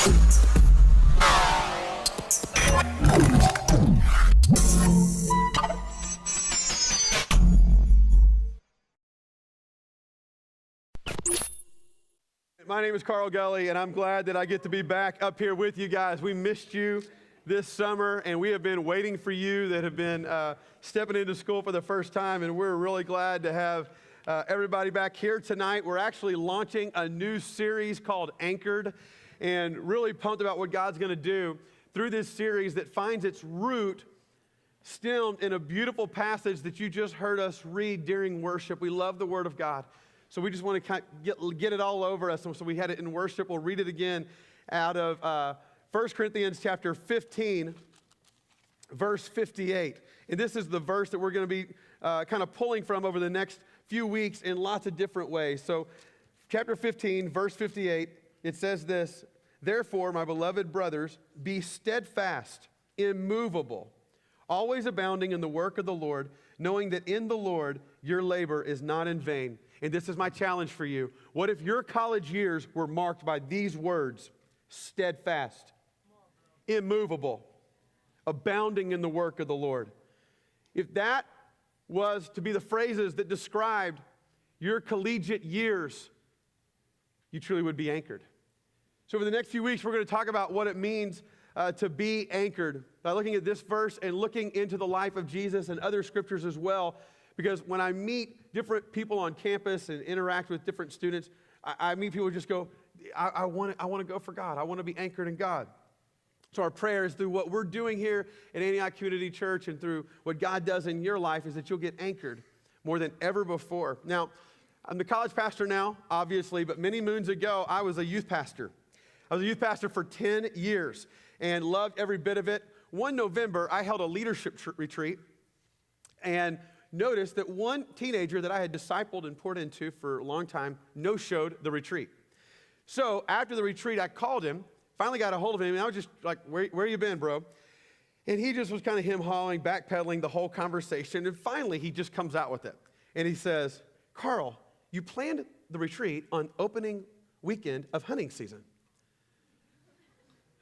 My name is Carl Gully, and I'm glad that I get to be back up here with you guys. We missed you this summer, and we have been waiting for you that have been stepping into school for the first time, and we're really glad to have everybody back here tonight. We're actually launching a new series called Anchored, and really pumped about what God's going to do through this series that finds its root stemmed in a beautiful passage that you just heard us read during worship. We love the Word of God. So we just want to get it all over us. And so we had it in worship. We'll read it again out of 1 Corinthians chapter 15, verse 58. And this is the verse that we're going to be kind of pulling from over the next few weeks in lots of different ways. So chapter 15, verse 58, it says this: "Therefore, my beloved brothers, be steadfast, immovable, always abounding in the work of the Lord, knowing that in the Lord your labor is not in vain." And this is my challenge for you. What if your college years were marked by these words: steadfast, immovable, abounding in the work of the Lord? If that was to be the phrases that described your collegiate years, you truly would be anchored. So over the next few weeks, we're going to talk about what it means to be anchored by looking at this verse and looking into the life of Jesus and other scriptures as well. Because when I meet different people on campus and interact with different students, I meet people who just go, I want to go for God. I want to be anchored in God. So our prayer is through what we're doing here at Antioch Community Church and through what God does in your life is that you'll get anchored more than ever before. Now, I'm the college pastor now, obviously, but many moons ago, I was a youth pastor. I was a youth pastor for 10 years and loved every bit of it. One November, I held a leadership retreat and noticed that one teenager that I had discipled and poured into for a long time no-showed the retreat. So after the retreat, I called him, finally got a hold of him, and I was just like, where you been, bro? And he just was kind of him-hawing, backpedaling the whole conversation, and finally he just comes out with it. And he says, "Carl, you planned the retreat on opening weekend of hunting season."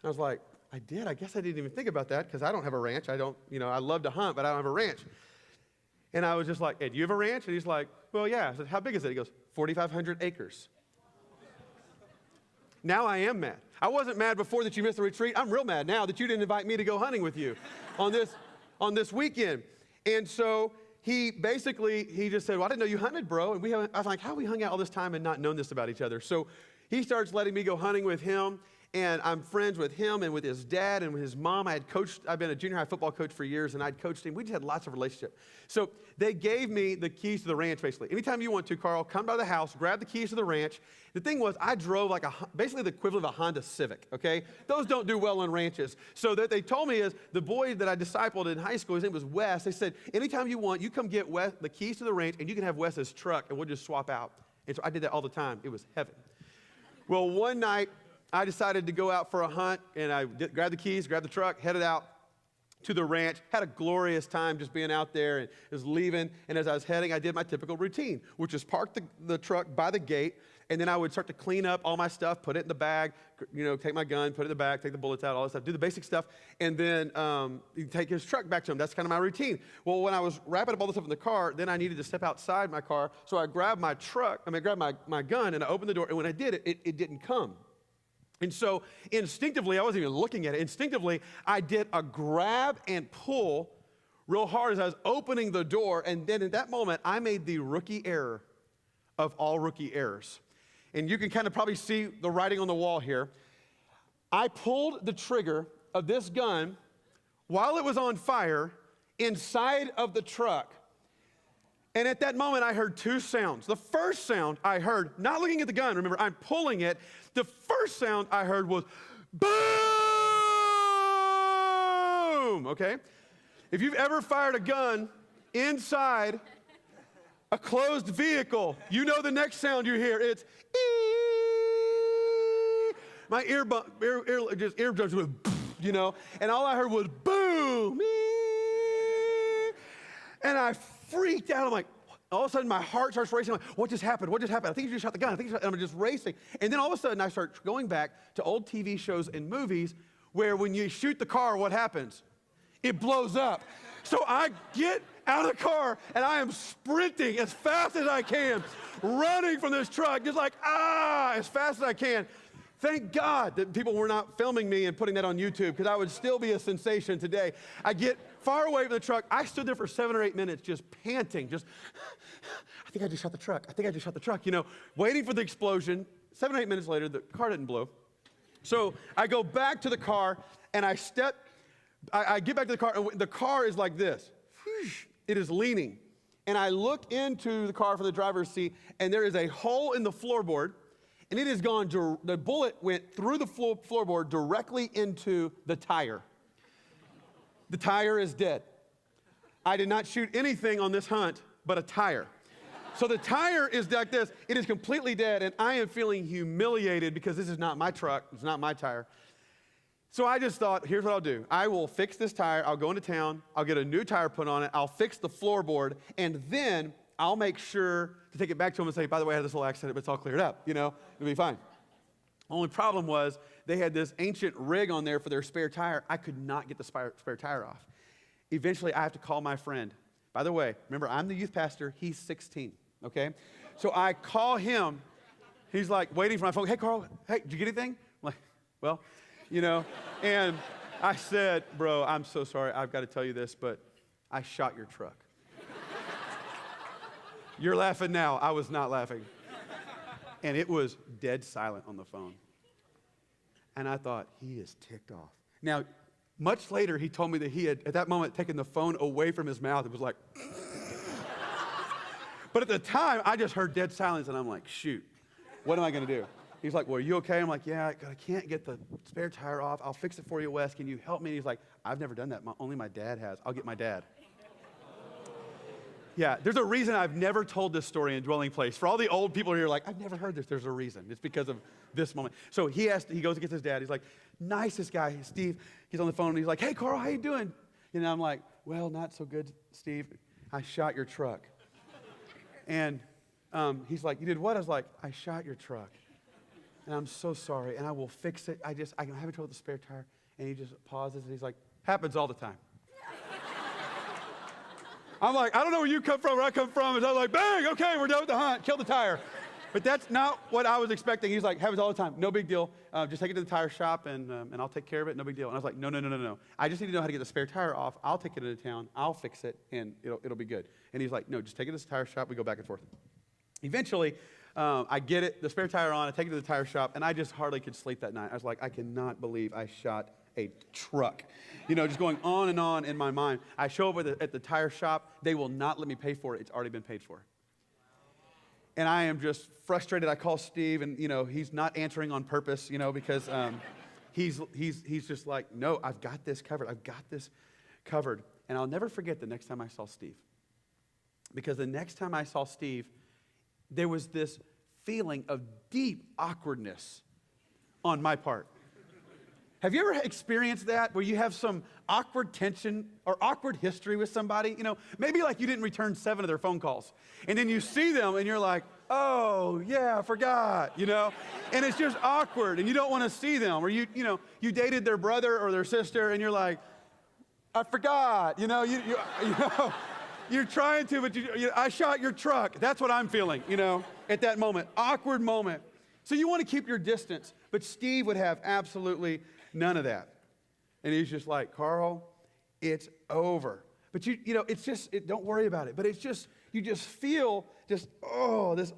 I was like, I did? I guess I didn't even think about that because I don't have a ranch. I love to hunt, but I don't have a ranch. And I was just like, "Hey, do you have a ranch?" And he's like, "Well, yeah." I said, "How big is it?" He goes, 4,500 acres. Now I am mad. I wasn't mad before that you missed the retreat. I'm real mad now that you didn't invite me to go hunting with you on this weekend. And so he just said, "Well, I didn't know you hunted, bro." And I was like, "How have we hung out all this time and not known this about each other?" So he starts letting me go hunting with him. And I'm friends with him and with his dad and with his mom. I've been a junior high football coach for years, and I'd coached him. We just had lots of relationship. So they gave me the keys to the ranch, basically. Anytime you want to, Carl, come by the house, grab the keys to the ranch. The thing was, I drove basically the equivalent of a Honda Civic, okay? Those don't do well on ranches. So that they told me is the boy that I discipled in high school, his name was Wes. They said, anytime you want, you come get Wes the keys to the ranch, and you can have Wes's truck, and we'll just swap out. And so I did that all the time. It was heaven. Well, one night, I decided to go out for a hunt, and I grabbed the keys, grabbed the truck, headed out to the ranch. Had a glorious time just being out there, and was leaving. And as I was heading, I did my typical routine, which is park the truck by the gate, and then I would start to clean up all my stuff, put it in the bag, take my gun, put it in the bag, take the bullets out, all that stuff, do the basic stuff, and then take his truck back to him. That's kind of my routine. Well, when I was wrapping up all the stuff in the car, then I needed to step outside my car, so I grabbed my gun, and I opened the door, and when I did it didn't come. And so instinctively, I wasn't even looking at it. Instinctively, I did a grab and pull real hard as I was opening the door. And then in that moment, I made the rookie error of all rookie errors. And you can kind of probably see the writing on the wall here. I pulled the trigger of this gun while it was on fire inside of the truck. And at that moment, I heard two sounds. The first sound I heard, not looking at the gun, remember, I'm pulling it. The first sound I heard was boom, okay? If you've ever fired a gun inside a closed vehicle, you know the next sound you hear. It's ee. My eardrums went, and all I heard was boom, ee. And I freaked out. I'm like, All of a sudden, my heart starts racing. I'm like, what just happened? What just happened? I think you just shot the gun. I think you shot, and I'm just racing. And then all of a sudden, I start going back to old TV shows and movies where when you shoot the car, what happens? It blows up. So I get out of the car, and I am sprinting as fast as I can, running from this truck, just like, as fast as I can. Thank God that people were not filming me and putting that on YouTube, because I would still be a sensation today. I get far away from the truck. I stood there for 7 or 8 minutes just panting, I think I just shot the truck. I think I just shot the truck, waiting for the explosion. 7 or 8 minutes later, the car didn't blow. So I go back to the car, and I get back to the car, and the car is like this. It is leaning. And I look into the car from the driver's seat, and there is a hole in the floorboard, and it has gone, the bullet went through the floorboard directly into the tire. The tire is dead. I did not shoot anything on this hunt but a tire. So the tire is like this. It is completely dead, and I am feeling humiliated because this is not my truck. It's not my tire. So I just thought, here's what I'll do. I will fix this tire. I'll go into town. I'll get a new tire put on it. I'll fix the floorboard, and then I'll make sure to take it back to them and say, by the way, I had this little accident, but it's all cleared up. It'll be fine. Only problem was they had this ancient rig on there for their spare tire. I could not get the spare tire off. Eventually, I have to call my friend. By the way, remember, I'm the youth pastor. He's 16, okay? So I call him. He's like waiting for my phone. Hey, Carl, hey, did you get anything? I'm like, well, and I said, bro, I'm so sorry. I've got to tell you this, but I shot your truck. You're laughing now. I was not laughing. And it was dead silent on the phone. And I thought, he is ticked off. Now, much later, he told me that he had, at that moment, taken the phone away from his mouth. It was like, but at the time, I just heard dead silence, and I'm like, shoot, what am I going to do? He's like, well, are you okay? I'm like, yeah, I can't get the spare tire off. I'll fix it for you, Wes. Can you help me? He's like, I've never done that. Only my dad has. I'll get my dad. Yeah, there's a reason I've never told this story in Dwelling Place. For all the old people here, like, I've never heard this. There's a reason. It's because of this moment. So he goes and gets his dad. He's like, nicest guy, Steve. He's on the phone, and he's like, hey, Carl, how you doing? And I'm like, well, not so good, Steve. I shot your truck. And he's like, you did what? I was like, I shot your truck. And I'm so sorry, and I will fix it. I'm having trouble with the spare tire. And he just pauses, and he's like, happens all the time. I'm like, I don't know where you come from, where I come from. And I was like, bang, okay, we're done with the hunt. Kill the tire. But that's not what I was expecting. He's like, happens all the time. No big deal. Just take it to the tire shop, and I'll take care of it. No big deal. And I was like, no. I just need to know how to get the spare tire off. I'll take it into town. I'll fix it, and it'll be good. And he's like, no, just take it to the tire shop. We go back and forth. Eventually, I get it, the spare tire on. I take it to the tire shop, and I just hardly could sleep that night. I was like, I cannot believe I shot a truck. Just going on and on in my mind. I show up at the tire shop. They will not let me pay for it. It's already been paid for. And I am just frustrated. I call Steve, and, he's not answering on purpose, because he's just like, no, I've got this covered. I've got this covered. And I'll never forget the next time I saw Steve. Because the next time I saw Steve, there was this feeling of deep awkwardness on my part. Have you ever experienced that where you have some awkward tension or awkward history with somebody? Maybe like you didn't return 7 of their phone calls. And then you see them and you're like, oh, yeah, I forgot, And it's just awkward and you don't want to see them. Or you dated their brother or their sister and you're like, I forgot, You're trying to, but I shot your truck. That's what I'm feeling, at that moment. Awkward moment. So you want to keep your distance. But Steve would have absolutely none of that. And he's just like, Carl, it's over. But it's just, don't worry about it. But it's just, you just feel this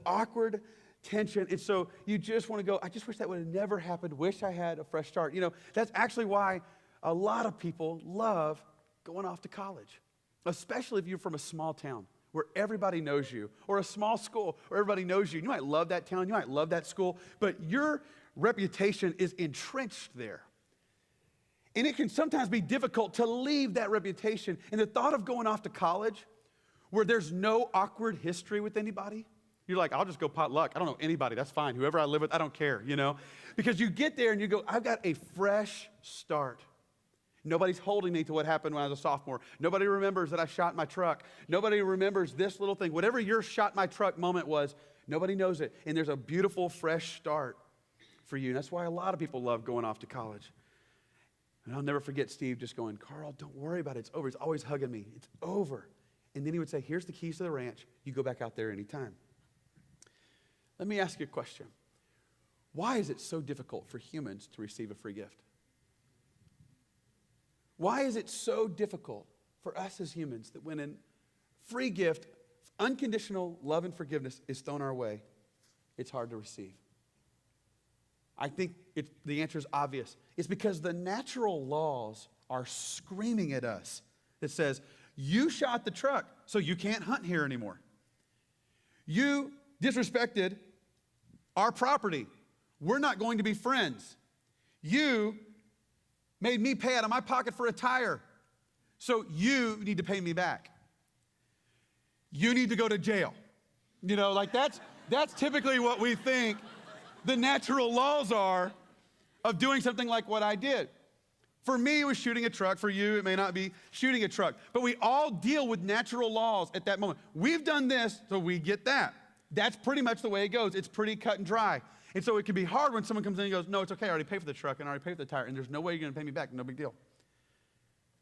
awkward tension. And so you just want to go, I just wish that would have never happened. Wish I had a fresh start. That's actually why a lot of people love going off to college. Especially if you're from a small town where everybody knows you, or a small school where everybody knows you. You might love that town, you might love that school, but your reputation is entrenched there. And it can sometimes be difficult to leave that reputation. And the thought of going off to college where there's no awkward history with anybody, you're like, I'll just go potluck. I don't know anybody. That's fine. Whoever I live with, I don't care, Because you get there and you go, I've got a fresh start. Nobody's holding me to what happened when I was a sophomore. Nobody remembers that I shot my truck. Nobody remembers this little thing. Whatever your shot my truck moment was, nobody knows it. And there's a beautiful, fresh start for you. And that's why a lot of people love going off to college. And I'll never forget Steve just going, Carl, don't worry about it. It's over. He's always hugging me. It's over. And then he would say, here's the keys to the ranch. You go back out there anytime. Let me ask you a question. Why is it so difficult for humans to receive a free gift? Why is it so difficult for us as humans that when a free gift, unconditional love and forgiveness is thrown our way, it's hard to receive? I think the answer is obvious. It's because the natural laws are screaming at us that says, you shot the truck, so you can't hunt here anymore. You disrespected our property. We're not going to be friends. You made me pay out of my pocket for a tire, so you need to pay me back. You need to go to jail. You know, like that's typically what we think the natural laws are of doing something like what I did. For me, it was shooting a truck. For you, it may not be shooting a truck. But we all deal with natural laws at that moment. We've done this, so we get that. That's pretty much the way it goes. It's pretty cut and dry. And so it can be hard when someone comes in and goes, no, it's okay, I already paid for the truck and I already paid for the tire, and there's no way you're going to pay me back, no big deal.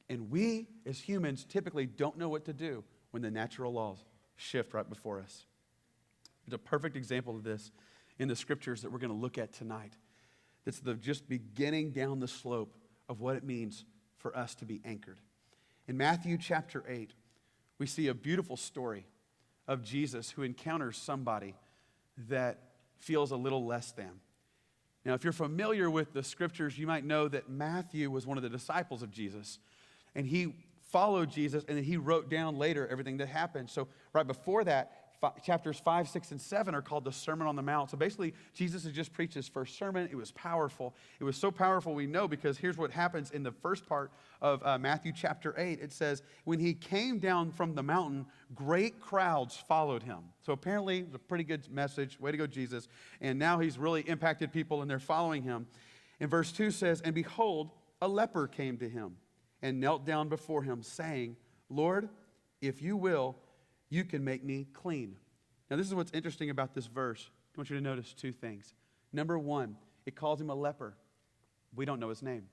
And we, as humans, typically don't know what to do when the natural laws shift right before us. There's a perfect example of this in the scriptures that we're going to look at tonight. That's just beginning down the slope of what it means for us to be anchored. In Matthew chapter 8, we see a beautiful story of Jesus who encounters somebody that feels a little less than. Now, if you're familiar with the scriptures, you might know that Matthew was one of the disciples of Jesus, and he followed Jesus, and then he wrote down later everything that happened. So right before that, chapters 5, 6, and 7 are called the Sermon on the Mount. So basically, Jesus had just preached his first sermon. It was powerful. It was so powerful we know because here's what happens in the first part of Matthew chapter 8. It says, when he came down from the mountain, great crowds followed him. So apparently, it was a pretty good message. Way to go, Jesus. And now he's really impacted people, and they're following him. And verse 2 says, and behold, a leper came to him and knelt down before him, saying, Lord, if you will, you can make me clean. Now, this is what's interesting about this verse. I want you to notice two things. Number one, it calls him a leper. We don't know his name.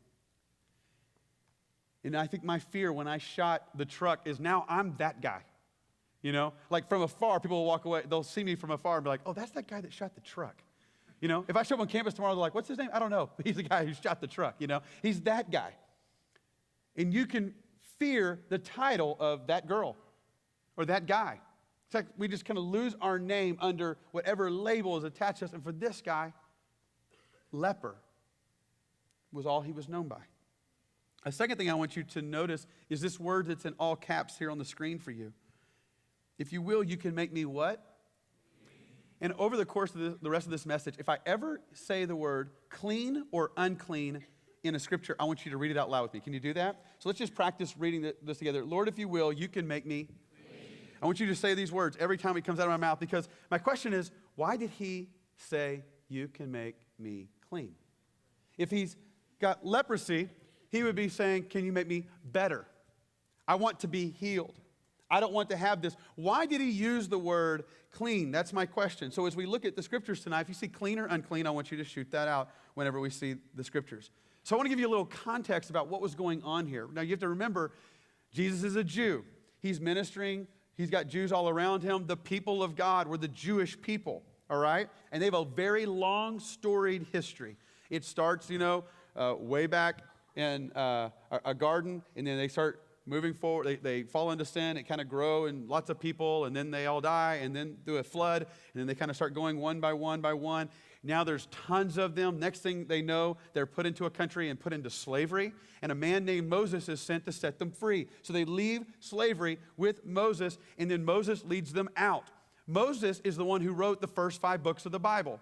And I think my fear when I shot the truck is now I'm that guy. You know, like from afar, people will walk away. They'll see me from afar and be like, oh, that's that guy that shot the truck. You know, if I show up on campus tomorrow, they're like, what's his name? I don't know. But he's the guy who shot the truck, you know. He's that guy. And you can fear the title of that girl or that guy. It's like we just kind of lose our name under whatever label is attached to us. And for this guy, leper was all he was known by. A second thing I want you to notice is this word that's in all caps here on the screen for you. If you will, you can make me what? And over the course of the rest of this message, if I ever say the word clean or unclean in a scripture, I want you to read it out loud with me. Can you do that? So let's just practice reading this together. Lord, if you will, you can make me clean. I want you to say these words every time it comes out of my mouth, because my question is, why did he say, you can make me clean? If he's got leprosy, he would be saying, can you make me better? I want to be healed. I don't want to have this. Why did he use the word clean? That's my question. So as we look at the scriptures tonight, if you see clean or unclean, I want you to shoot that out whenever we see the scriptures. So I want to give you a little context about what was going on here. Now you have to remember, Jesus is a Jew. He's ministering. He's got Jews all around him. The people of God were the Jewish people, all right? And they have a very long, storied history. It starts, way back in a garden, and then they start moving forward. They fall into sin. It kind of grow, and lots of people, and then they all die, and then through a flood, and then they kind of start going one by one by one. Now there's tons of them. Next thing they know, they're put into a country and put into slavery, and a man named Moses is sent to set them free. So they leave slavery with Moses, and then Moses leads them out. Moses is the one who wrote the first 5 books of the Bible,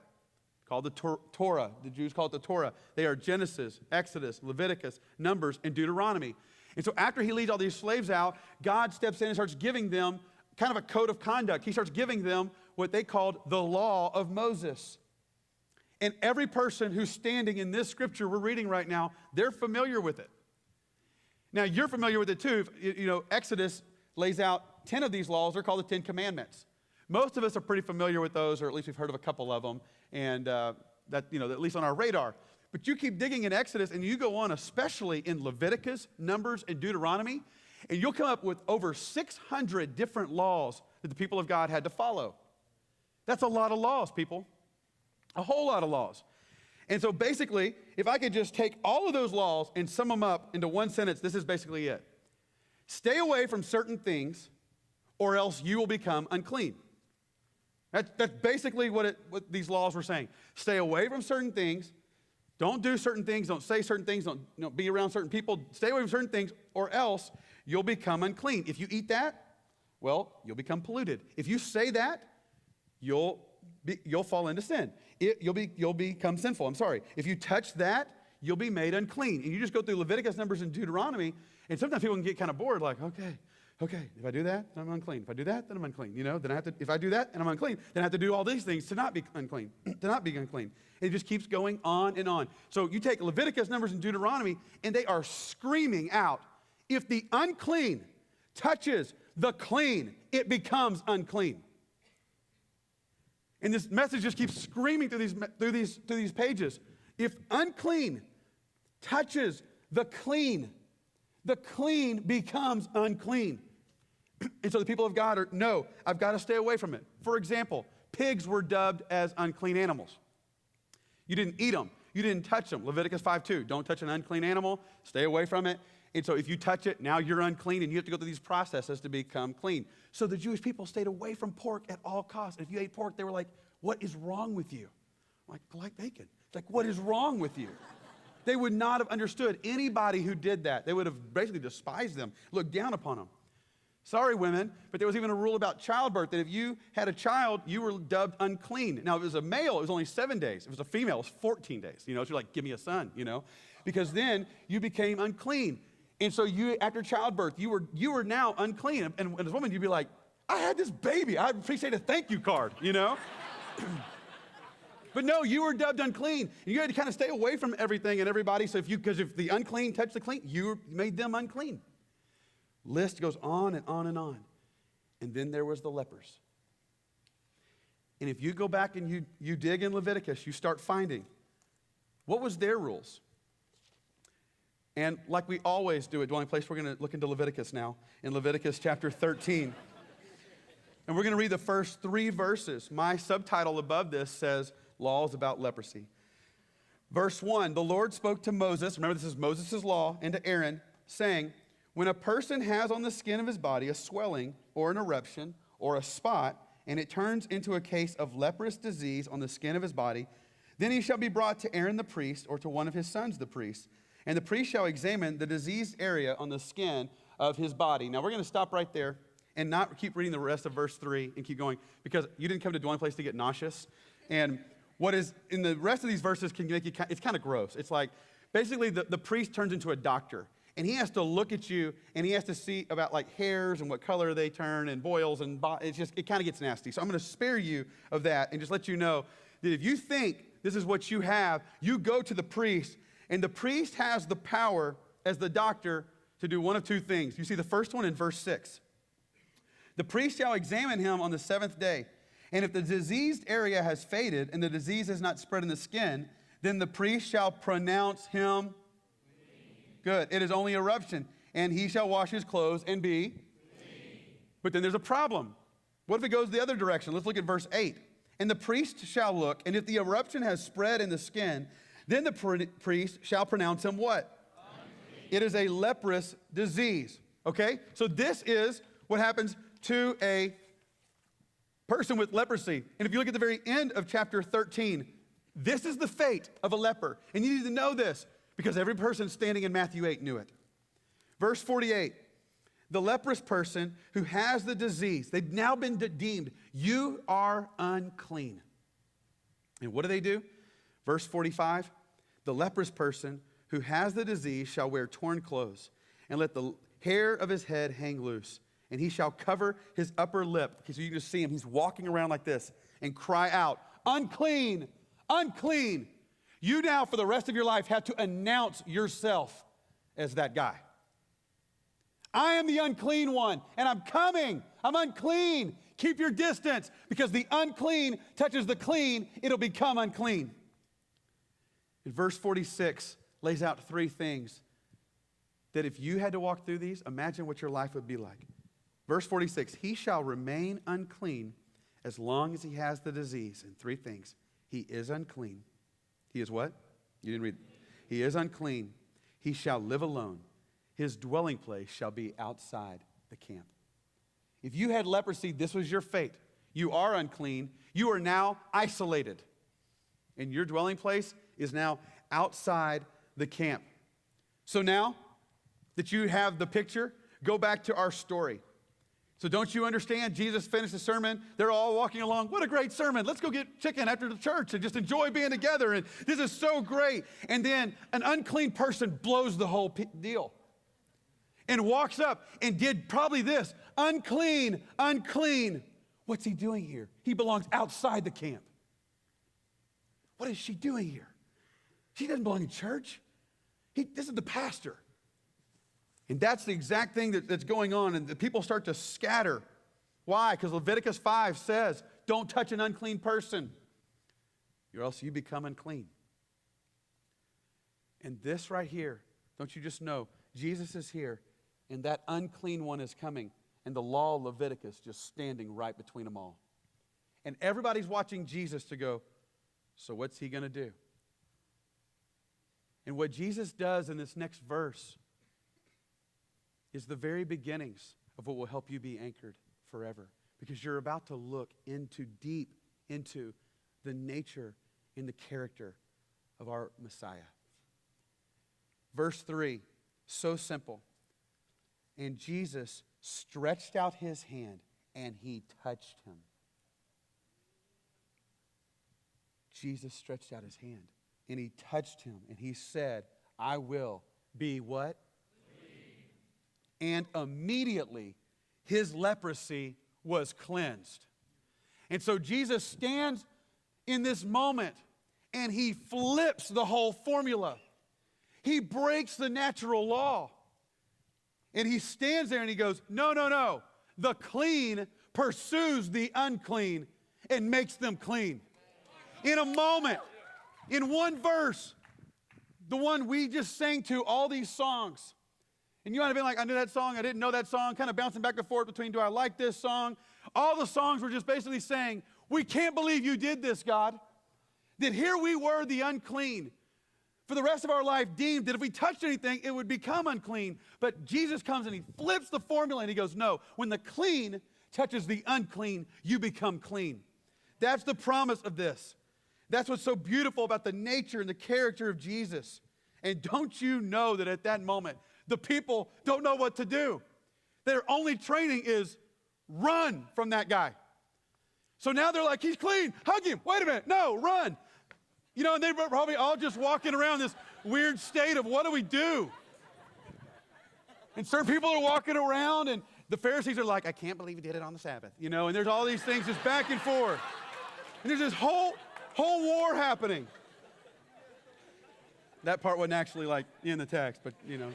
called the Torah. The Jews call it the Torah. They are Genesis, Exodus, Leviticus, Numbers, and Deuteronomy. And so after he leads all these slaves out, God steps in and starts giving them kind of a code of conduct. He starts giving them what they called the law of Moses. And every person who's standing in this scripture we're reading right now, they're familiar with it. Now, you're familiar with it too. Exodus lays out 10 of these laws. They're called the 10 Commandments. Most of us are pretty familiar with those, or at least we've heard of a couple of them, and that at least on our radar. But you keep digging in Exodus, and you go on, especially in Leviticus, Numbers, and Deuteronomy, and you'll come up with over 600 different laws that the people of God had to follow. That's a lot of laws, people. A whole lot of laws. And so basically, if I could just take all of those laws and sum them up into one sentence, this is basically it. Stay away from certain things, or else you will become unclean. That's basically what these laws were saying. Stay away from certain things. Don't do certain things. Don't say certain things. Don't be around certain people. Stay away from certain things, or else you'll become unclean. If you eat that, well, you'll become polluted. If you say that, you'll fall into sin. You'll become sinful. I'm sorry. If you touch that, you'll be made unclean. And you just go through Leviticus, Numbers, and Deuteronomy, and sometimes people can get kind of bored, like, okay, if I do that, then I'm unclean. If I do that, then I'm unclean. Then I have to, if I do that and I'm unclean, then I have to do all these things to not be unclean, And it just keeps going on and on. So you take Leviticus, Numbers, and Deuteronomy, and they are screaming out, if the unclean touches the clean, it becomes unclean. And this message just keeps screaming through these pages. If unclean touches the clean becomes unclean. And so the people of God no, I've got to stay away from it. For example, pigs were dubbed as unclean animals. You didn't eat them. You didn't touch them. Leviticus 5:2, don't touch an unclean animal. Stay away from it. And so if you touch it, now you're unclean, and you have to go through these processes to become clean. So the Jewish people stayed away from pork at all costs. And if you ate pork, they were like, what is wrong with you? I'm like bacon. It's like, what is wrong with you? They would not have understood anybody who did that. They would have basically despised them, looked down upon them. Sorry, women, but there was even a rule about childbirth that if you had a child, you were dubbed unclean. Now, if it was a male, it was only 7 days. If it was a female, it was 14 days. So you're like, give me a son, because then you became unclean. And so you, after childbirth, you were now unclean. And as a woman, you'd be like, I had this baby. I appreciate a thank you card, But no, you were dubbed unclean. And you had to kind of stay away from everything and everybody. So because if the unclean touched the clean, you made them unclean. List goes on and on and on. And then there was the lepers. And if you go back and you dig in Leviticus, you start finding, what was their rules? And like we always do at Dwelling Place, we're going to look into Leviticus now, in Leviticus chapter 13. And we're going to read the first 3 verses. My subtitle above this says, Laws about Leprosy. Verse 1, the Lord spoke to Moses, remember this is Moses' law, and to Aaron, saying, when a person has on the skin of his body a swelling or an eruption or a spot, and it turns into a case of leprous disease on the skin of his body, then he shall be brought to Aaron the priest or to one of his sons the priest. And the priest shall examine the diseased area on the skin of his body. Now we're going to stop right there and not keep reading the rest of verse 3 and keep going, because you didn't come to Dwelling Place to get nauseous. And what is in the rest of these verses can make you, it's kind of gross. It's like basically the priest turns into a doctor. And he has to look at you, and he has to see about like hairs and what color they turn and boils, and it kind of gets nasty. So I'm going to spare you of that and just let you know that if you think this is what you have, you go to the priest, and the priest has the power as the doctor to do one of 2 things. You see the first one in verse 6. The priest shall examine him on the 7th day, and if the diseased area has faded and the disease has not spread in the skin, then the priest shall pronounce him good. It is only eruption, and he shall wash his clothes and be clean. But then there's a problem. What if it goes the other direction? Let's look at verse 8. And the priest shall look, and if the eruption has spread in the skin, then the priest shall pronounce him what? Unclean. It is a leprous disease. Okay? So this is what happens to a person with leprosy. And if you look at the very end of chapter 13, this is the fate of a leper. And you need to know this, because every person standing in Matthew 8 knew it. Verse 48, the leprous person who has the disease, they've now been deemed, you are unclean. And what do? Verse 45, the leprous person who has the disease shall wear torn clothes, and let the hair of his head hang loose, and he shall cover his upper lip. Okay, so you can just see him, he's walking around like this, and cry out, unclean, unclean. You now, for the rest of your life, have to announce yourself as that guy. I am the unclean one, and I'm coming. I'm unclean. Keep your distance, because the unclean touches the clean, it'll become unclean. And verse 46 lays out three things that if you had to walk through these, imagine what your life would be like. Verse 46, he shall remain unclean as long as he has the disease. And three things. He is unclean. He is what? You didn't read. He is unclean. He shall live alone. His dwelling place shall be outside the camp. If you had leprosy, this was your fate. You are unclean. You are now isolated. And your dwelling place is now outside the camp. So now that you have the picture, go back to our story. So don't you understand? Jesus finished the sermon. They're all walking along. What a great sermon. Let's go get chicken after the church and just enjoy being together. And this is so great. And then an unclean person blows the whole deal and walks up and did probably this. Unclean, unclean. What's he doing here? He belongs outside the camp. What is she doing here? She doesn't belong in church. This is the pastor. And that's the exact thing that's going on. And the people start to scatter. Why? Because Leviticus 5 says, don't touch an unclean person, or else you become unclean. And this right here, don't you just know, Jesus is here, and that unclean one is coming, and the law of Leviticus just standing right between them all. And everybody's watching Jesus to go, so what's he going to do? And what Jesus does in this next verse is the very beginnings of what will help you be anchored forever. Because you're about to look deep into the nature and the character of our Messiah. Verse 3, so simple. And Jesus stretched out his hand and he touched him. Jesus stretched out his hand and he touched him and he said, I will be what? And immediately his leprosy was cleansed. And so Jesus stands in this moment and he flips the whole formula. He breaks the natural law. And he stands there and he goes, no, no, no. The clean pursues the unclean and makes them clean. In a moment, in one verse, the one we just sang to all these songs. And you might have been like, I knew that song, I didn't know that song, kind of bouncing back and forth between, do I like this song? All the songs were just basically saying, we can't believe you did this, God. That here we were, the unclean, for the rest of our life deemed that if we touched anything, it would become unclean. But Jesus comes and he flips the formula and he goes, no, when the clean touches the unclean, you become clean. That's the promise of this. That's what's so beautiful about the nature and the character of Jesus. And don't you know that at that moment, the people don't know what to do. Their only training is run from that guy. So now they're like, he's clean, hug him. Wait a minute, no, run. You know, and they were probably all just walking around this weird state of what do we do? And certain people are walking around and the Pharisees are like, I can't believe he did it on the Sabbath. You know, and there's all these things just back and forth. And there's this whole war happening. That part wasn't actually like in the text, but you know,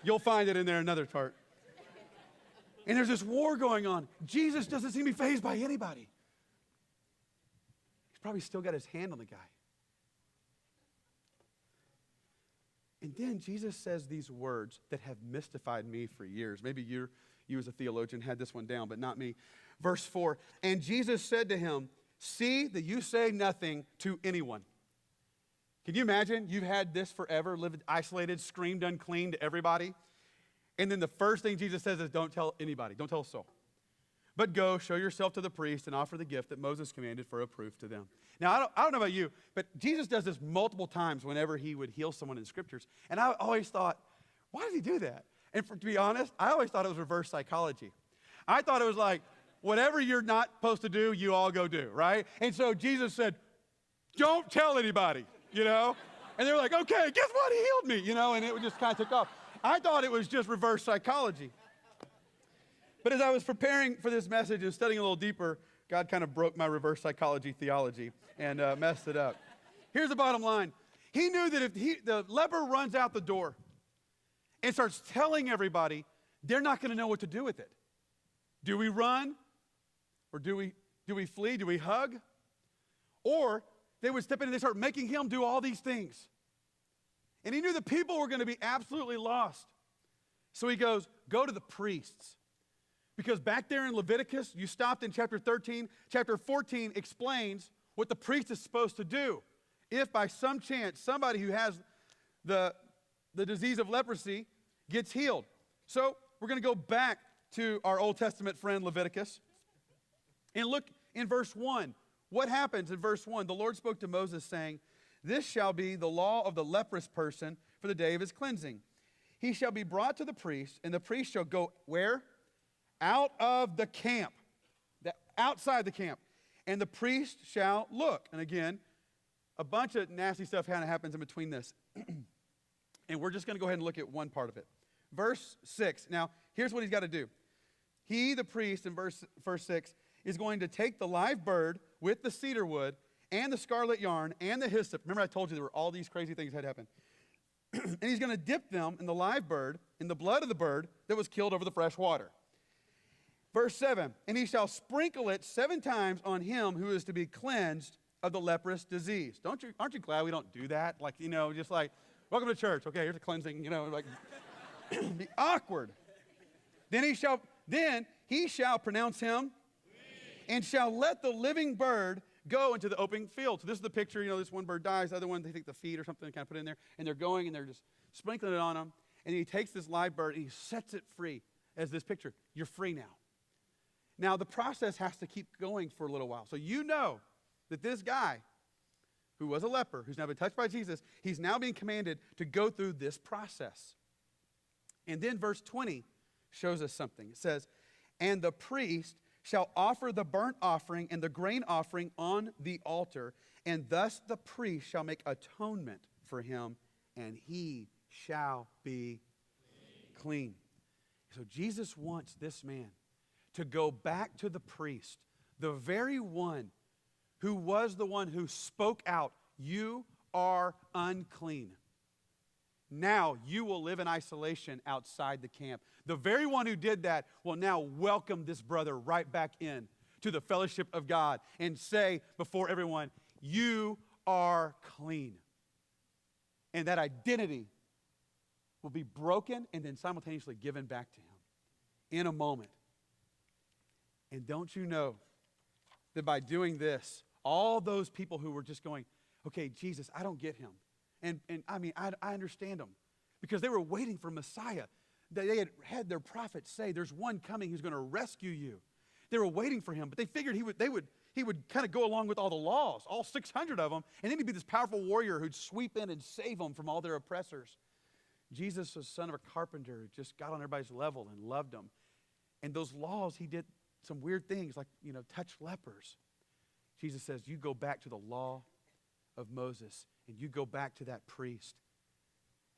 you'll find it in there, another part. And there's this war going on. Jesus doesn't seem to be fazed by anybody. He's probably still got his hand on the guy. And then Jesus says these words that have mystified me for years. Maybe you as a theologian had this one down, but not me. Verse 4, and Jesus said to him, see that you say nothing to anyone. Can you imagine? You've had this forever, lived isolated, screamed unclean to everybody. And then the first thing Jesus says is, don't tell anybody. Don't tell a soul. But go, show yourself to the priest and offer the gift that Moses commanded for a proof to them. Now, I don't know about you, but Jesus does this multiple times whenever he would heal someone in the scriptures. And I always thought, why does he do that? And to be honest, I always thought it was reverse psychology. I thought it was like, whatever you're not supposed to do, you all go do, right? And so Jesus said, don't tell anybody, you know? And they were like, okay, guess what? He healed me, you know? And it just kind of took off. I thought it was just reverse psychology. But as I was preparing for this message and studying a little deeper, God kind of broke my reverse psychology theology and messed it up. Here's the bottom line. He knew that if the leper runs out the door and starts telling everybody, they're not going to know what to do with it. Do we run? Or do we flee? Do we hug? Or they would step in and they start making him do all these things. And he knew the people were going to be absolutely lost. So he goes, go to the priests. Because back there in Leviticus, you stopped in chapter 13. Chapter 14 explains what the priest is supposed to do. If by some chance somebody who has the disease of leprosy gets healed. So we're going to go back to our Old Testament friend Leviticus. And look in verse 1. What happens in verse 1? The Lord spoke to Moses saying, this shall be the law of the leprous person for the day of his cleansing. He shall be brought to the priest, and the priest shall go where? Out of the camp. Outside the camp. And the priest shall look. And again, a bunch of nasty stuff kind of happens in between this. And we're just going to go ahead and look at one part of it. Verse 6. Now, here's what he's got to do. He, the priest, in verse 6, is going to take the live bird with the cedar wood and the scarlet yarn and the hyssop. Remember I told you there were all these crazy things that had happened. And he's going to dip them in the live bird, in the blood of the bird that was killed over the fresh water. Verse 7, and he shall sprinkle it 7 times on him who is to be cleansed of the leprous disease. Aren't you glad we don't do that? Like, just like, welcome to church. Okay, here's a cleansing, like, be awkward. Then he shall pronounce him and shall let the living bird go into the open field. So this is the picture, this one bird dies, the other one, they take the feet or something and kind of put it in there, and they're going and they're just sprinkling it on him. And he takes this live bird and he sets it free as this picture. You're free now. Now, the process has to keep going for a little while. So you know that this guy who was a leper, who's now been touched by Jesus, he's now being commanded to go through this process. And then verse 20 shows us something. It says, and the priest shall offer the burnt offering and the grain offering on the altar, and thus the priest shall make atonement for him, and he shall be clean. So Jesus wants this man to go back to the priest, the very one who was the one who spoke out, you are unclean. Now you will live in isolation outside the camp. The very one who did that will now welcome this brother right back in to the fellowship of God and say before everyone, you are clean. And that identity will be broken and then simultaneously given back to him in a moment. And don't you know that by doing this, all those people who were just going, okay, Jesus, I don't get him. And I mean, I understand them because they were waiting for Messiah. They had their prophets say, there's one coming who's going to rescue you. They were waiting for him, but they figured he would kind of go along with all the laws, all 600 of them, and then he'd be this powerful warrior who'd sweep in and save them from all their oppressors. Jesus was the son of a carpenter who just got on everybody's level and loved them. And those laws, he did some weird things like, touch lepers. Jesus says, you go back to the law of Moses and you go back to that priest.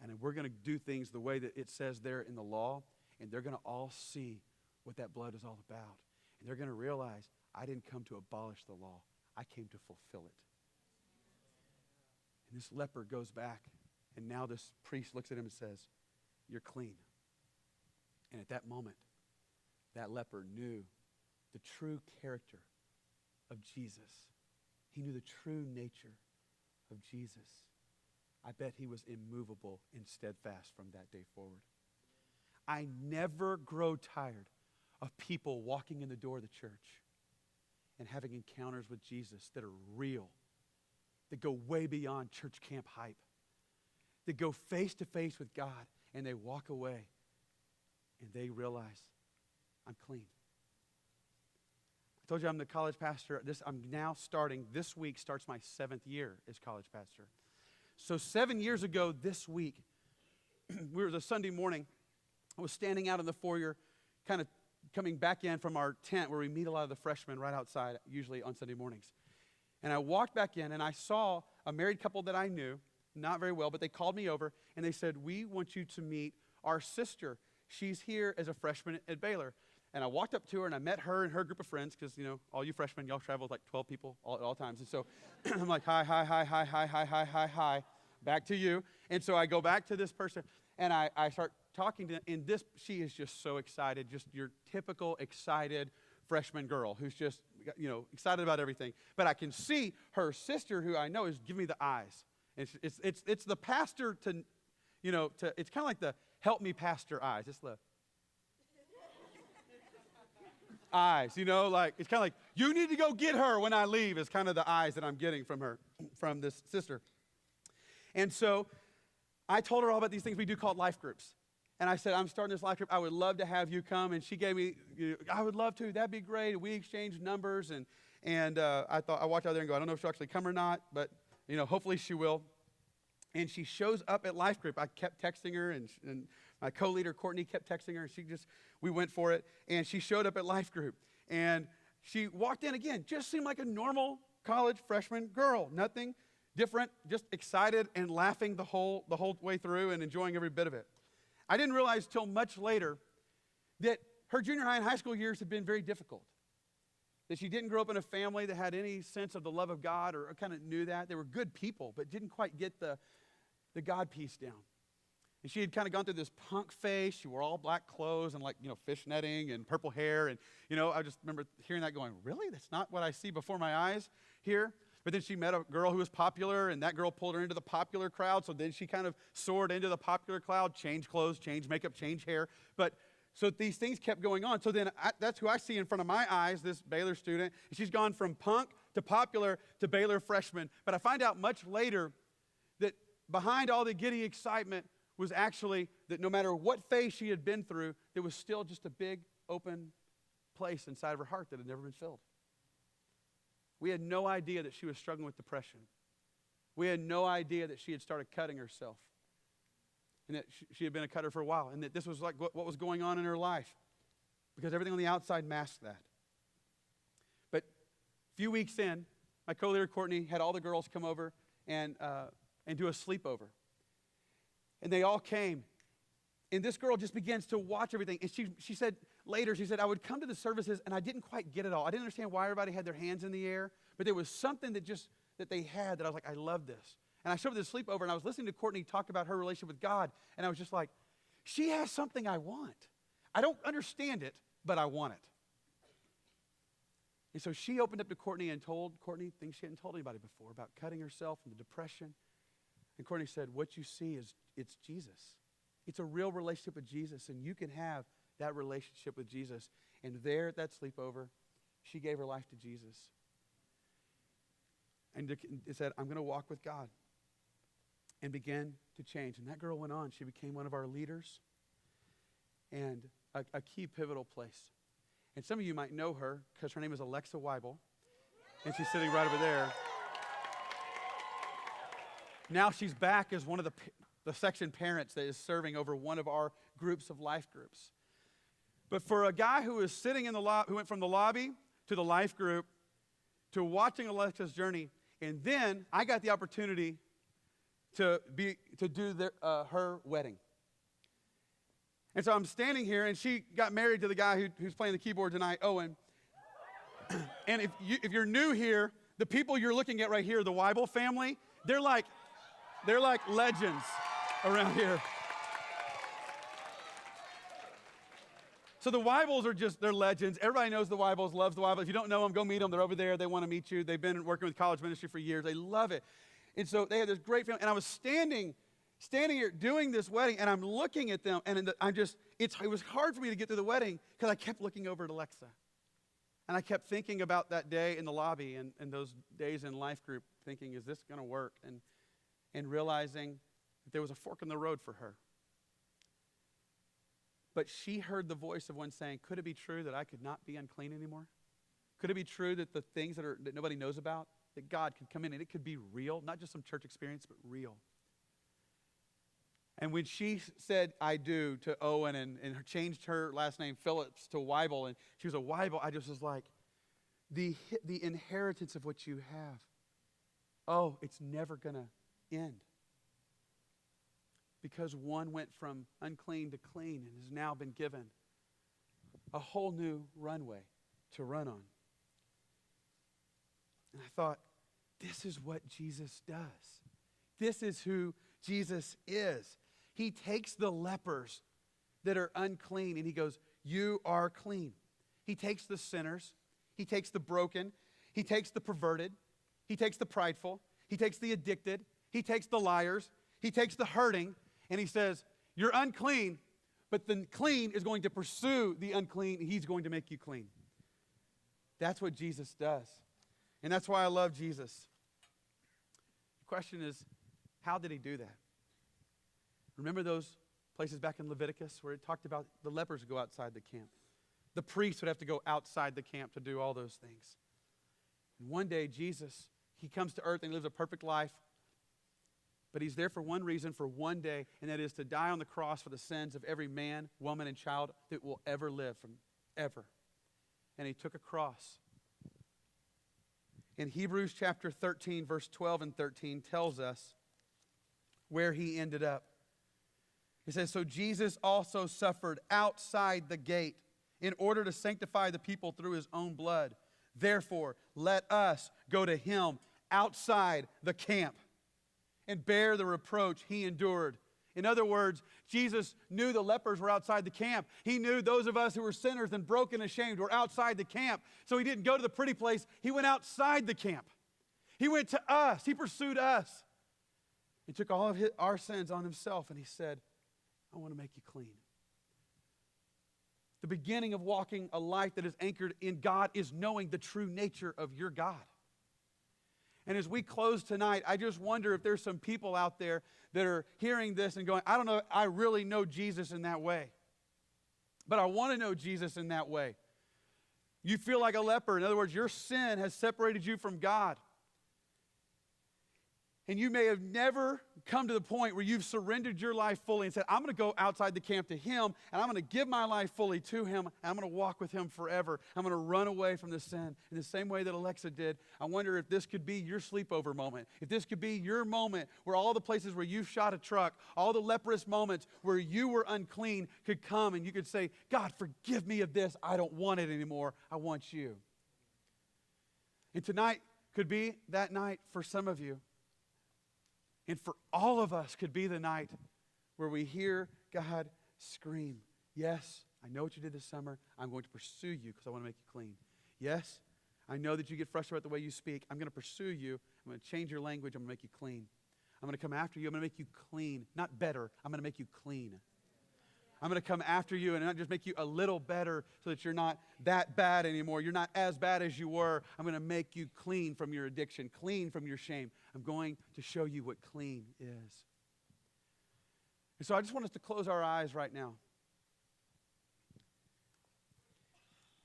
And we're going to do things the way that it says there in the law, and they're going to all see what that blood is all about. And they're going to realize, I didn't come to abolish the law. I came to fulfill it. And this leper goes back, and now this priest looks at him and says, you're clean. And at that moment, that leper knew the true character of Jesus. He knew the true nature of Jesus. I bet he was immovable and steadfast from that day forward. I never grow tired of people walking in the door of the church and having encounters with Jesus that are real, that go way beyond church camp hype, that go face to face with God, and they walk away and they realize, I'm clean. I told you I'm the college pastor. I'm now starting, this week starts my 7th year as college pastor. So 7 years ago this week, it was a Sunday morning. I was standing out in the foyer, kind of coming back in from our tent where we meet a lot of the freshmen right outside, usually on Sunday mornings. And I walked back in and I saw a married couple that I knew, not very well, but they called me over and they said, we want you to meet our sister. She's here as a freshman at Baylor. And I walked up to her and I met her and her group of friends because, all you freshmen, y'all travel with like 12 people at all times. And so I'm like, hi, back to you. And so I go back to this person and I start talking to, and she is just so excited, just your typical excited freshman girl who's just, excited about everything. But I can see her sister, who I know, is giving me the eyes. And it's the pastor to, it's kind of like the help me pastor eyes. It's the eyes, like it's kind of like, you need to go get her when I leave, is kind of the eyes that I'm getting from her, from this sister. And so I told her all about these things we do called life groups. And I said, I'm starting this life group. I would love to have you come. And she gave me, I would love to. That'd be great. We exchanged numbers. And I thought, I walked out there and go, I don't know if she'll actually come or not, but, hopefully she will. And she shows up at life group. I kept texting her, and my co-leader, Courtney, kept texting her. And we went for it. And she showed up at life group. And she walked in again, just seemed like a normal college freshman girl. Nothing different, just excited and laughing the whole way through and enjoying every bit of it. I didn't realize till much later that her junior high and high school years had been very difficult. That she didn't grow up in a family that had any sense of the love of God, or kind of knew that. They were good people, but didn't quite get the God piece down. And she had kind of gone through this punk phase. She wore all black clothes and fishnetting and purple hair. And, I just remember hearing that going, really? That's not what I see before my eyes here? But then she met a girl who was popular, and that girl pulled her into the popular crowd. So then she kind of soared into the popular crowd, changed clothes, changed makeup, changed hair. But so these things kept going on. So then that's who I see in front of my eyes, this Baylor student. She's gone from punk to popular to Baylor freshman. But I find out much later that behind all the giddy excitement was actually that no matter what phase she had been through, there was still just a big open place inside of her heart that had never been filled. We had no idea that she was struggling with depression. We had no idea that she had started cutting herself, and that she had been a cutter for a while, and that this was like what was going on in her life, because everything on the outside masked that. But a few weeks in, my co-leader Courtney had all the girls come over and do a sleepover. And they all came. And this girl just begins to watch everything. And she said later, I would come to the services and I didn't quite get it all. I didn't understand why everybody had their hands in the air, but there was something that they had that I was like, I love this. And I showed up to the sleepover and I was listening to Courtney talk about her relationship with God, and I was just like, she has something I want. I don't understand it, but I want it. And so she opened up to Courtney and told Courtney things she hadn't told anybody before about cutting herself and the depression. And Courtney said, what you see it's Jesus. It's a real relationship with Jesus, and you can have that relationship with Jesus. And there at that sleepover, she gave her life to Jesus. And it said, I'm going to walk with God, and began to change. And that girl went on. She became one of our leaders and a key pivotal place. And some of you might know her because her name is Alexa Weibel, and she's sitting right over there. Now she's back as one of the section parents that is serving over one of our groups of life groups. But for a guy who was sitting in the who went from the lobby to the life group to watching Alexa's journey, and then I got the opportunity to do her wedding. And so I'm standing here, and she got married to the guy who's playing the keyboard tonight, Owen. And if you're new here, the people you're looking at right here, the Weibel family, they're like legends around here. So the Weibels they're legends. Everybody knows the Weibels, loves the Weibels. If you don't know them, go meet them. They're over there. They want to meet you. They've been working with college ministry for years. They love it. And so they have this great family. And I was standing here doing this wedding, and I'm looking at them, and it was hard for me to get through the wedding because I kept looking over at Alexa. And I kept thinking about that day in the lobby and those days in life group, thinking, is this going to work? And realizing that there was a fork in the road for her. But she heard the voice of one saying, could it be true that I could not be unclean anymore? Could it be true that the things that nobody knows about, that God could come in and it could be real, not just some church experience, but real? And when she said, I do, to Owen and changed her last name Phillips to Weibel, and she was a Weibel, I just was like, the inheritance of what you have, oh, it's never going to end. Because one went from unclean to clean and has now been given a whole new runway to run on. And I thought, this is what Jesus does. This is who Jesus is. He takes the lepers that are unclean, and he goes, you are clean. He takes the sinners, he takes the broken, he takes the perverted, he takes the prideful, he takes the addicted, he takes the liars, he takes the hurting, and he says, you're unclean, but the clean is going to pursue the unclean, and he's going to make you clean. That's what Jesus does. And that's why I love Jesus. The question is, how did he do that? Remember those places back in Leviticus where it talked about the lepers would go outside the camp? The priests would have to go outside the camp to do all those things. And one day, Jesus, he comes to earth and lives a perfect life. But he's there for one reason, for one day, and that is to die on the cross for the sins of every man, woman, and child that will ever live, from ever. And he took a cross. In Hebrews chapter 13, verse 12 and 13 tells us where he ended up. It says, so Jesus also suffered outside the gate in order to sanctify the people through his own blood. Therefore, let us go to him outside the camp and bear the reproach he endured. In other words, Jesus knew the lepers were outside the camp. He knew those of us who were sinners and broken and ashamed were outside the camp. So he didn't go to the pretty place. He went outside the camp. He went to us. He pursued us. He took all of our sins on himself, and he said, I want to make you clean. The beginning of walking a life that is anchored in God is knowing the true nature of your God. And as we close tonight, I just wonder if there's some people out there that are hearing this and going, I don't know, I really know Jesus in that way. But I want to know Jesus in that way. You feel like a leper. In other words, your sin has separated you from God. And you may have never come to the point where you've surrendered your life fully and said, I'm going to go outside the camp to him, and I'm going to give my life fully to him, and I'm going to walk with him forever. I'm going to run away from the sin in the same way that Alexa did. I wonder if this could be your sleepover moment, if this could be your moment where all the places where you shot a truck, all the leprous moments where you were unclean could come, and you could say, God, forgive me of this. I don't want it anymore. I want you. And tonight could be that night for some of you. And for all of us could be the night where we hear God scream, yes, I know what you did this summer. I'm going to pursue you because I want to make you clean. Yes, I know that you get frustrated with the way you speak. I'm going to pursue you. I'm going to change your language. I'm going to make you clean. I'm going to come after you. I'm going to make you clean. Not better. I'm going to make you clean. I'm going to come after you and not just make you a little better so that you're not that bad anymore. You're not as bad as you were. I'm going to make you clean from your addiction, clean from your shame. I'm going to show you what clean is. And so I just want us to close our eyes right now.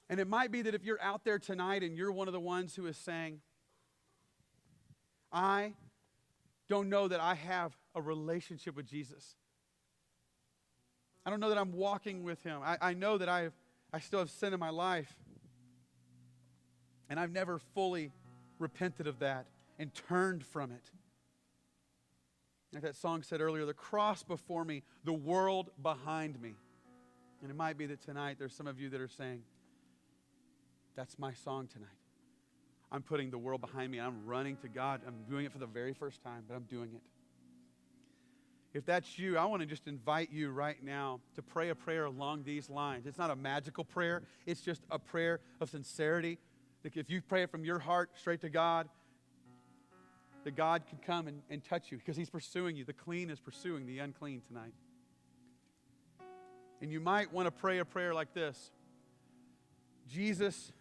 And it might be that if you're out there tonight and you're one of the ones who is saying, I don't know that I have a relationship with Jesus. I don't know that I'm walking with him. I know that I still have sin in my life. And I've never fully repented of that and turned from it. Like that song said earlier, the cross before me, the world behind me. And it might be that tonight there's some of you that are saying, that's my song tonight. I'm putting the world behind me. I'm running to God. I'm doing it for the very first time, but I'm doing it. If that's you, I want to just invite you right now to pray a prayer along these lines. It's not a magical prayer. It's just a prayer of sincerity. Like if you pray it from your heart straight to God, that God could come and touch you because he's pursuing you. The clean is pursuing the unclean tonight. And you might want to pray a prayer like this. Jesus,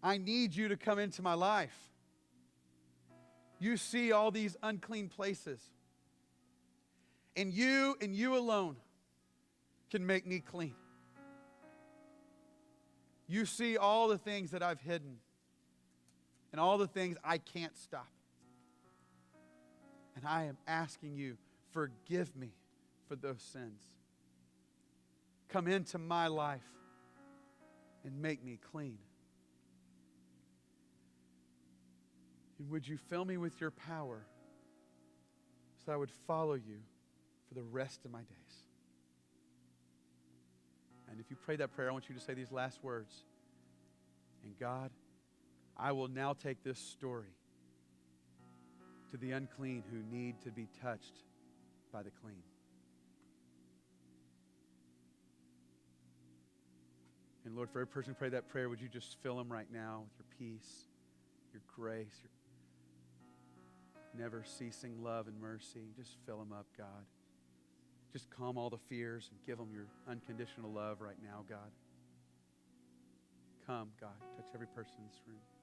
I need you to come into my life. You see all these unclean places. And you alone can make me clean. You see all the things that I've hidden and all the things I can't stop. And I am asking you, forgive me for those sins. Come into my life and make me clean. And would you fill me with your power so I would follow you for the rest of my days? And if you pray that prayer, I want you to say these last words. And God, I will now take this story to the unclean who need to be touched by the clean. And Lord, for every person who prayed that prayer, would you just fill them right now with your peace, your grace, your never ceasing love and mercy. Just fill them up, God. Just calm all the fears and give them your unconditional love right now, God. Come, God, touch every person in this room.